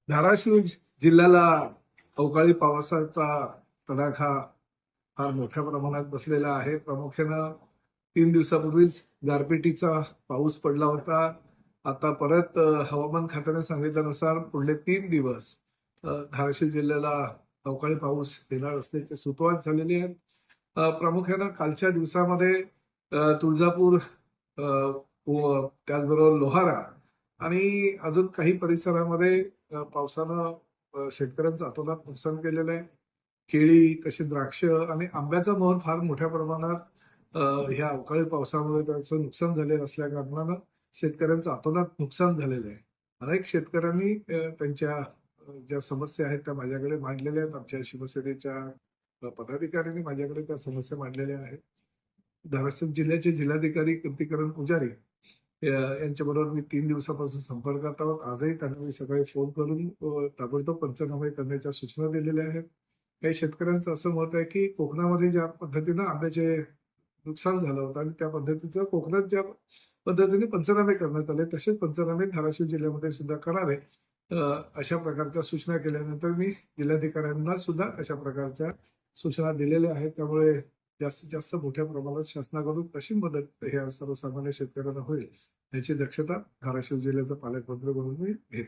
धाराशिव जिल्ह्याला अवकाळी पावसाचा तडाखा फार मोठ्या प्रमाणात बसलेला आहे. प्रामुख्यानं 3 दिवसापूर्वीच गारपिटीचा पाऊस पडला होता. आता परत हवामान खात्याने सांगितल्यानुसार पुढले 3 दिवस धाराशिव जिल्ह्याला अवकाळी पाऊस येणार असल्याची सुतवात झालेली आहे. प्रामुख्यानं कालच्या दिवसामध्ये तुळजापूर, त्याचबरोबर लोहारा आणि अजून काही परिसरामध्ये पावसानं शेतकऱ्यांचं अतोनात नुकसान केलेलं आहे. केळी, तशी द्राक्ष आणि आंब्याचा मोहर फार मोठ्या प्रमाणात ह्या अवकाळी पावसामुळे त्याचं नुकसान झालेलं असल्या कारणानं शेतकऱ्यांचं अतोनात नुकसान झालेलं आहे. अनेक शेतकऱ्यांनी त्यांच्या ज्या समस्या आहेत त्या माझ्याकडे मांडलेल्या आहेत. आमच्या शिवसेनेच्या पदाधिकाऱ्यांनी माझ्याकडे त्या समस्या मांडलेल्या आहेत. धाराशिव जिल्ह्याचे जिल्हाधिकारी कीर्तिकरण पुजारी यांच्याबरोबर मी 3 दिवसापासून संपर्कात आहोत. आजही त्यांना मी सकाळी फोन करून ताबडतोब पंचनामे करण्याच्या सूचना दिलेल्या आहेत. काही शेतकऱ्यांचं असं मत आहे की कोकणामध्ये ज्या पद्धतीनं आंब्याचे नुकसान झालं होतं आणि त्या पद्धतीचं कोकणात ज्या पद्धतीने पंचनामे करण्यात आले तसेच पंचनामे धाराशिव जिल्ह्यामध्ये सुद्धा करावे, अशा प्रकारच्या सूचना केल्यानंतर मी जिल्हाधिकाऱ्यांना सुद्धा अशा प्रकारच्या सूचना दिलेल्या आहेत. त्यामुळे जास्तीत जास्त मोठ्या प्रमाणात शासनाकडून कशी मदत ह्या सर्वसामान्य शेतकऱ्यांना होईल याची दक्षता धाराशिव जिल्ह्याचा पालकमंत्री म्हणून मी घेतो.